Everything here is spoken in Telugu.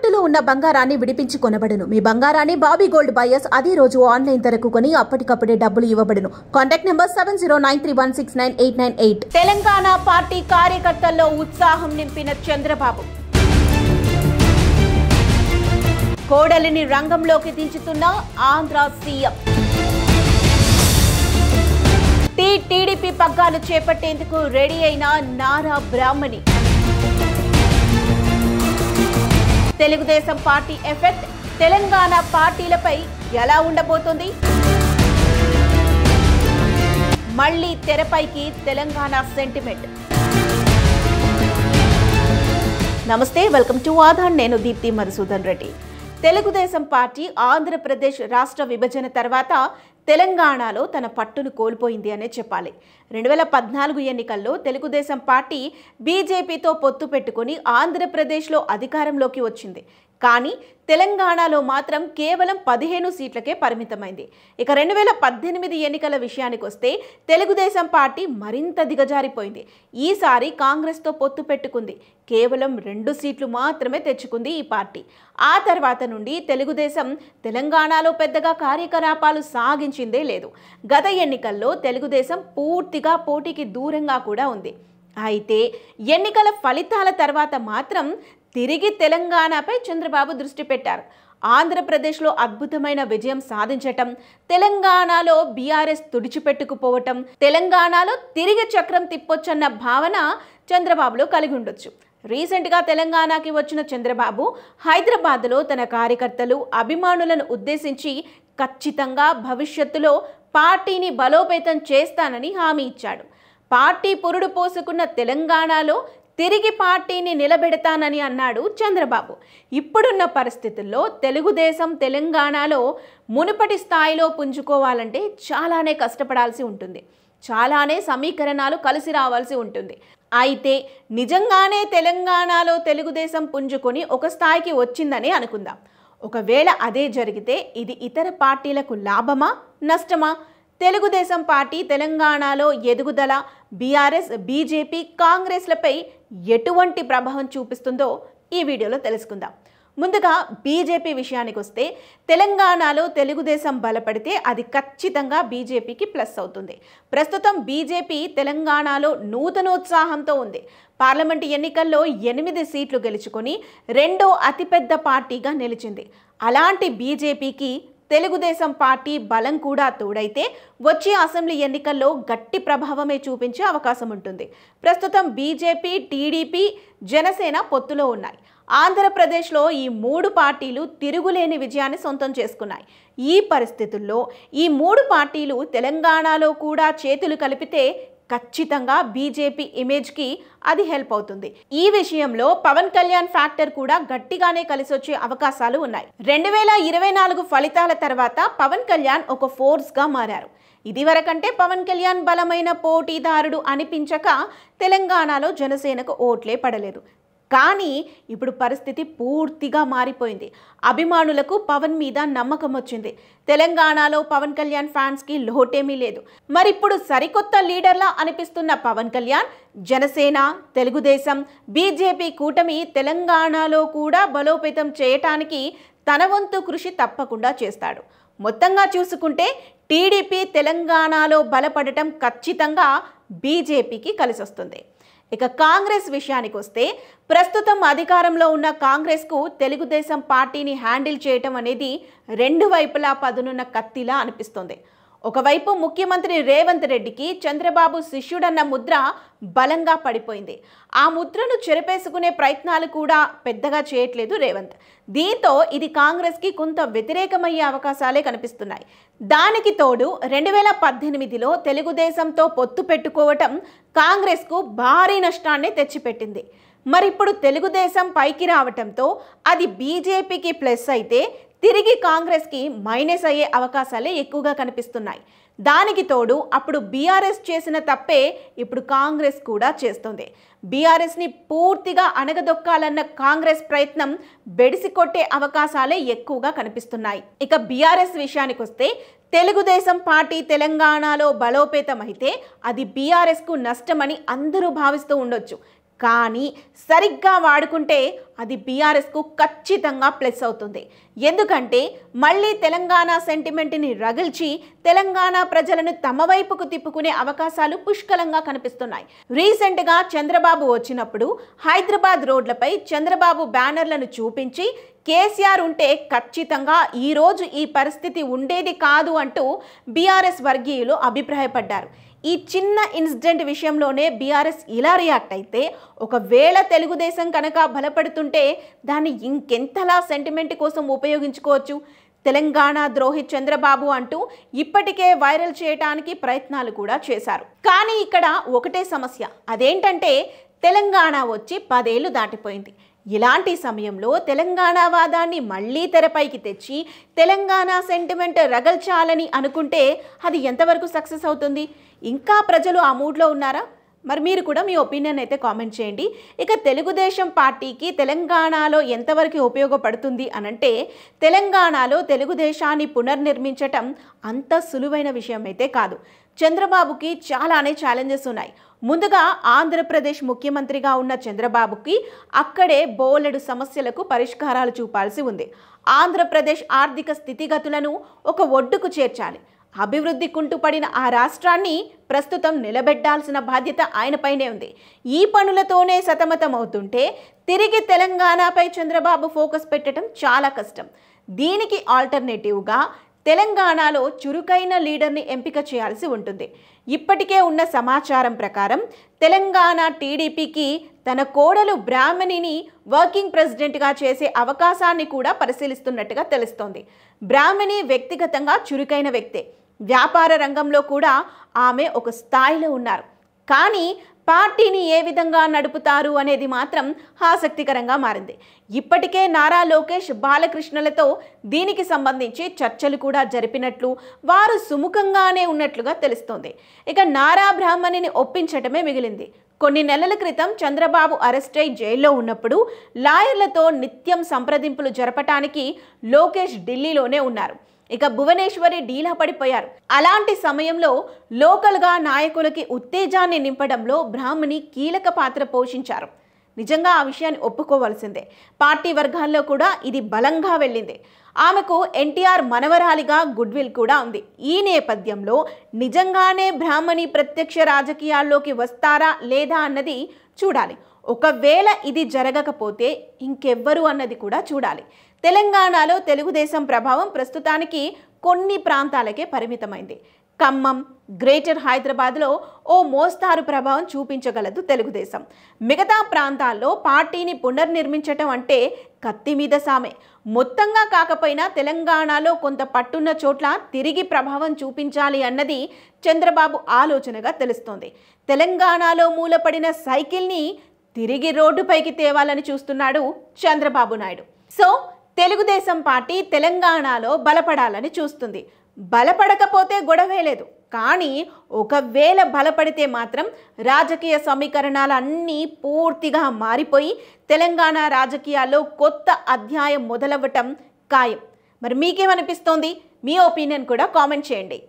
తాకట్టులో ఉన్న బంగారాన్ని విడిపించి కొనబడును. మీ బంగారాన్ని బాబీ గోల్డ్ బయర్స్ అదే రోజు ఆన్లైన్ ధరకు కొని అప్పటికప్పుడే డబ్బులు ఇవ్వబడును. Contact number 7093169898. తెలంగాణ పార్టీ కార్యకర్తల్లో ఉత్సాహం నింపిన చంద్రబాబు కోడలిని రంగంలోకి దించుతున్న ఆంధ్ర సీఎం. టీడీపీ పగ్గాలు చేపట్టేందుకు రెడీ అయిన నారా బ్రాహ్మణి. తెలుగుదేశం పార్టీ ఎఫెక్ట్ తెలంగాణ పార్టీలపై ఎలా ఉండబోతోంది? మళ్లీ తెరపైకి తెలంగాణ సెంటిమెంట్. నమస్తే, వెల్కమ్ టు ఆధాన్. నేను దీప్తి మధుసూదన్ రెడ్డి. తెలుగుదేశం పార్టీ ఆంధ్రప్రదేశ్ రాష్ట్ర విభజన తర్వాత తెలంగాణలో తన పట్టును కోల్పోయింది అనే చెప్పాలి. 2014 ఎన్నికల్లో తెలుగుదేశం పార్టీ బీజేపీతో పొత్తు పెట్టుకుని ఆంధ్రప్రదేశ్లో అధికారంలోకి వచ్చింది. కానీ తెలంగాణలో మాత్రం కేవలం 15 సీట్లకే పరిమితమైంది. ఇక 2018 ఎన్నికల విషయానికి వస్తే తెలుగుదేశం పార్టీ మరింత దిగజారిపోయింది. ఈసారి కాంగ్రెస్తో పొత్తు పెట్టుకుంది. కేవలం 2 సీట్లు మాత్రమే తెచ్చుకుంది ఈ పార్టీ. ఆ తర్వాత నుండి తెలుగుదేశం తెలంగాణలో పెద్దగా కార్యకలాపాలు సాగించిందే లేదు. గత ఎన్నికల్లో తెలుగుదేశం పూర్తిగా పోటీకి దూరంగా కూడా ఉంది. అయితే ఎన్నికల ఫలితాల తర్వాత మాత్రం తిరిగి తెలంగాణపై చంద్రబాబు దృష్టి పెట్టారు. ఆంధ్రప్రదేశ్లో అద్భుతమైన విజయం సాధించటం, తెలంగాణలో బీఆర్ఎస్ తుడిచిపెట్టుకుపోవటం, తెలంగాణలో తిరిగి చక్రం తిప్పొచ్చన్న భావన చంద్రబాబులో కలిగి ఉండొచ్చు. రీసెంట్గా తెలంగాణకి వచ్చిన చంద్రబాబు హైదరాబాద్లో తన కార్యకర్తలు, అభిమానులను ఉద్దేశించి ఖచ్చితంగా భవిష్యత్తులో పార్టీని బలోపేతం చేస్తానని హామీ ఇచ్చాడు. పార్టీ పురుడు పోసుకున్న తెలంగాణలో తిరిగి పార్టీని నిలబెడతానని అన్నాడు చంద్రబాబు. ఇప్పుడున్న పరిస్థితుల్లో తెలుగుదేశం తెలంగాణలో మునుపటి స్థాయిలో పుంజుకోవాలంటే చాలానే కష్టపడాల్సి ఉంటుంది. చాలానే సమీకరణాలు కలిసి రావాల్సి ఉంటుంది. అయితే నిజంగానే తెలంగాణలో తెలుగుదేశం పుంజుకొని ఒక స్థాయికి వచ్చిందని అనుకుందాం. ఒకవేళ అదే జరిగితే ఇది ఇతర పార్టీలకు లాభమా, నష్టమా? తెలుగుదేశం పార్టీ తెలంగాణలో ఎదుగుదల బీఆర్ఎస్, బీజేపీ, కాంగ్రెస్లపై ఎటువంటి ప్రభావం చూపిస్తుందో ఈ వీడియోలో తెలుసుకుందాం. ముందుగా బీజేపీ విషయానికి వస్తే తెలంగాణలో తెలుగుదేశం బలపడితే అది ఖచ్చితంగా బీజేపీకి ప్లస్ అవుతుంది. ప్రస్తుతం బీజేపీ తెలంగాణలో నూతనోత్సాహంతో ఉంది. పార్లమెంటు ఎన్నికల్లో 8 సీట్లు గెలుచుకొని 2వ అతిపెద్ద పార్టీగా నిలిచింది. అలాంటి బీజేపీకి తెలుగుదేశం పార్టీ బలం కూడా తోడైతే వచ్చే అసెంబ్లీ ఎన్నికల్లో గట్టి ప్రభావమే చూపించే అవకాశం ఉంటుంది. ప్రస్తుతం బీజేపీ, టీడీపీ, జనసేన పొత్తులో ఉన్నాయి. ఆంధ్రప్రదేశ్లో ఈ 3 పార్టీలు తిరుగులేని విజయాన్ని సొంతం చేసుకున్నాయి. ఈ పరిస్థితుల్లో ఈ 3 పార్టీలు తెలంగాణలో కూడా చేతులు కలిపితే ఖచ్చితంగా బీజేపీ ఇమేజ్కి అది హెల్ప్ అవుతుంది. ఈ విషయంలో పవన్ కళ్యాణ్ ఫ్యాక్టర్ కూడా గట్టిగానే కలిసొచ్చే అవకాశాలు ఉన్నాయి. 2024 ఫలితాల తర్వాత పవన్ కళ్యాణ్ ఒక ఫోర్స్గా మారారు. ఇదివరకంటే పవన్ కళ్యాణ్ బలమైన పోటీదారుడు అనిపించక తెలంగాణలో జనసేనకు ఓట్లే పడలేదు. కానీ ఇప్పుడు పరిస్థితి పూర్తిగా మారిపోయింది. అభిమానులకు పవన్ మీద నమ్మకం వచ్చింది. తెలంగాణలో పవన్ కళ్యాణ్ ఫ్యాన్స్కి లోటేమీ లేదు. మరిప్పుడు సరికొత్త లీడర్లా అనిపిస్తున్న పవన్ కళ్యాణ్ జనసేన, తెలుగుదేశం, బీజేపీ కూటమి తెలంగాణలో కూడా బలోపేతం చేయటానికి తన వంతు కృషి తప్పకుండా చేస్తాడు. మొత్తంగా చూసుకుంటే టీడీపీ తెలంగాణలో బలపడటం ఖచ్చితంగా బీజేపీకి కలిసొస్తుంది. ఇక కాంగ్రెస్ విషయానికి వస్తే ప్రస్తుతం అధికారంలో ఉన్న కాంగ్రెస్కు తెలుగుదేశం పార్టీని హ్యాండిల్ చేయటం అనేది 2 వైపులా పదునున్న కత్తిలా అనిపిస్తుంది. ఒకవైపు ముఖ్యమంత్రి రేవంత్ రెడ్డికి చంద్రబాబు శిష్యుడన్న ముద్ర బలంగా పడిపోయింది. ఆ ముద్రను చెరిపేసుకునే ప్రయత్నాలు కూడా పెద్దగా చేయట్లేదు రేవంత్. దీంతో ఇది కాంగ్రెస్కి కొంత వ్యతిరేకమయ్యే అవకాశాలే కనిపిస్తున్నాయి. దానికి తోడు 2018లో తెలుగుదేశంతో పొత్తు పెట్టుకోవటం కాంగ్రెస్కు భారీ నష్టాన్ని తెచ్చిపెట్టింది. మరిప్పుడు తెలుగుదేశం పైకి రావటంతో అది బీజేపీకి ప్లస్ అయితే తిరిగి కాంగ్రెస్కి మైనస్ అయ్యే అవకాశాలే ఎక్కువగా కనిపిస్తున్నాయి. దానికి తోడు అప్పుడు బీఆర్ఎస్ చేసిన తప్పే ఇప్పుడు కాంగ్రెస్ కూడా చేస్తుంది. బీఆర్ఎస్ని పూర్తిగా అణగదొక్కాలన్న కాంగ్రెస్ ప్రయత్నం బెడిసి కొట్టే అవకాశాలే ఎక్కువగా కనిపిస్తున్నాయి. ఇక బీఆర్ఎస్ విషయానికి వస్తే తెలుగుదేశం పార్టీ తెలంగాణలో బలోపేతం అయితే అది బీఆర్ఎస్కు నష్టమని అందరూ భావిస్తూ ఉండొచ్చు. కానీ సరిగ్గా వాడుకుంటే అది బీఆర్ఎస్కు ఖచ్చితంగా ప్లస్ అవుతుంది. ఎందుకంటే మళ్ళీ తెలంగాణ సెంటిమెంట్ని రగిల్చి తెలంగాణ ప్రజలను తమ వైపుకు తిప్పుకునే అవకాశాలు పుష్కలంగా కనిపిస్తున్నాయి. రీసెంట్గా చంద్రబాబు వచ్చినప్పుడు హైదరాబాద్ రోడ్లపై చంద్రబాబు బ్యానర్లను చూపించి కేసీఆర్ ఉంటే ఖచ్చితంగా ఈరోజు ఈ పరిస్థితి ఉండేది కాదు అంటూ బీఆర్ఎస్ వర్గీయులు అభిప్రాయపడ్డారు. ఈ చిన్న ఇన్సిడెంట్ విషయంలోనే బీఆర్ఎస్ ఇలా రియాక్ట్ అయితే ఒకవేళ తెలుగుదేశం కనుక బలపడుతుంటే దాన్ని ఇంకెంతలా సెంటిమెంట్ కోసం ఉపయోగించుకోవచ్చు. తెలంగాణ ద్రోహి చంద్రబాబు అంటూ ఇప్పటికే వైరల్ చేయడానికి ప్రయత్నాలు కూడా చేశారు. కానీ ఇక్కడ ఒకటే సమస్య, అదేంటంటే తెలంగాణ వచ్చి 10 ఏళ్లు దాటిపోయింది. ఇలాంటి సమయంలో తెలంగాణ వాదాన్ని మళ్ళీ తెరపైకి తెచ్చి తెలంగాణ సెంటిమెంట్ రగల్చాలని అనుకుంటే అది ఎంతవరకు సక్సెస్ అవుతుంది? ఇంకా ప్రజలు ఆ మూడ్లో ఉన్నారా? మరి మీరు కూడా మీ ఒపీనియన్ అయితే కామెంట్ చేయండి. ఇక తెలుగుదేశం పార్టీకి తెలంగాణలో ఎంతవరకు ఉపయోగపడుతుంది అనంటే తెలంగాణలో తెలుగుదేశాన్ని పునర్నిర్మించటం అంత సులువైన విషయం అయితే కాదు. చంద్రబాబుకి చాలానే ఛాలెంజెస్ ఉన్నాయి. ముందుగా ఆంధ్రప్రదేశ్ ముఖ్యమంత్రిగా ఉన్న చంద్రబాబుకి అక్కడే బోలెడు సమస్యలకు పరిష్కారాలు చూపాల్సి ఉంది. ఆంధ్రప్రదేశ్ ఆర్థిక స్థితిగతులను ఒక ఒడ్డుకు చేర్చాలి. అభివృద్ధి కుంటుపడిన ఆ రాష్ట్రాన్ని ప్రస్తుతం నిలబెట్టాల్సిన బాధ్యత ఆయనపైనే ఉంది. ఈ పనులతోనే సతమతమవుతుంటే తిరిగి తెలంగాణపై చంద్రబాబు ఫోకస్ పెట్టడం చాలా కష్టం. దీనికి ఆల్టర్నేటివ్గా తెలంగాణలో చురుకైన లీడర్ని ఎంపిక చేయాల్సి ఉంటుంది. ఇప్పటికే ఉన్న సమాచారం ప్రకారం తెలంగాణ టీడీపీకి తన కోడలు బ్రాహ్మణిని వర్కింగ్ ప్రెసిడెంట్గా చేసే అవకాశాన్ని కూడా పరిశీలిస్తున్నట్టుగా తెలుస్తోంది. బ్రాహ్మణి వ్యక్తిగతంగా చురుకైన వ్యక్తే. వ్యాపార రంగంలో కూడా ఆమె ఒక స్థాయిలో ఉన్నారు. కానీ పార్టీని ఏ విధంగా నడుపుతారు అనేది మాత్రం ఆసక్తికరంగా మారింది. ఇప్పటికే నారా లోకేష్ బాలకృష్ణలతో దీనికి సంబంధించి చర్చలు కూడా జరిపినట్లు, వారు సుముఖంగానే ఉన్నట్లుగా తెలుస్తోంది. ఇక నారా బ్రాహ్మణిని ఒప్పించటమే మిగిలింది. కొన్ని నెలల క్రితం చంద్రబాబు అరెస్ట్ అయి జైల్లో ఉన్నప్పుడు లాయర్లతో నిత్యం సంప్రదింపులు జరపటానికి లోకేష్ ఢిల్లీలోనే ఉన్నారు. ఇక భువనేశ్వరి డీలా పడిపోయారు. అలాంటి సమయంలో లోకల్గా నాయకులకి ఉత్తేజాన్ని నింపడంలో బ్రాహ్మణి కీలక పాత్ర పోషించారు. నిజంగా ఆ విషయాన్ని ఒప్పుకోవాల్సిందే. పార్టీ వర్గాల్లో కూడా ఇది బలంగా వెళ్ళింది. ఆమెకు ఎన్టీఆర్ మనవరాలిగా గుడ్విల్ కూడా ఉంది. ఈ నేపథ్యంలో నిజంగానే బ్రాహ్మణి ప్రత్యక్ష రాజకీయాల్లోకి వస్తారా లేదా అన్నది చూడాలి. ఒకవేళ ఇది జరగకపోతే ఇంకెవ్వరు అన్నది కూడా చూడాలి. తెలంగాణలో తెలుగుదేశం ప్రభావం ప్రస్తుతానికి కొన్ని ప్రాంతాలకే పరిమితమైంది. ఖమ్మం, గ్రేటర్ హైదరాబాద్లో ఓ మోస్తారు ప్రభావం చూపించగలదు తెలుగుదేశం. మిగతా ప్రాంతాల్లో పార్టీని పునర్నిర్మించటం అంటే కత్తి మీద సామే. మొత్తంగా కాకపోయినా తెలంగాణలో కొంత పట్టున్న చోట్ల తిరిగి ప్రభావం చూపించాలి అన్నది చంద్రబాబు ఆలోచనగా తెలుస్తోంది. తెలంగాణలో మూలపడిన సైకిల్ని తిరిగి రోడ్డుపైకి తేవాలని చూస్తున్నాడు చంద్రబాబు నాయుడు. సో తెలుగుదేశం పార్టీ తెలంగాణలో బలపడాలని చూస్తుంది. బలపడకపోతే గొడవే లేదు. కానీ ఒకవేళ బలపడితే మాత్రం రాజకీయ సమీకరణాలన్నీ పూర్తిగా మారిపోయి తెలంగాణ రాజకీయాల్లో కొత్త అధ్యాయం మొదలవ్వటం ఖాయం. మరి మీకేమనిపిస్తోంది? మీ ఒపీనియన్ కూడా కామెంట్ చేయండి.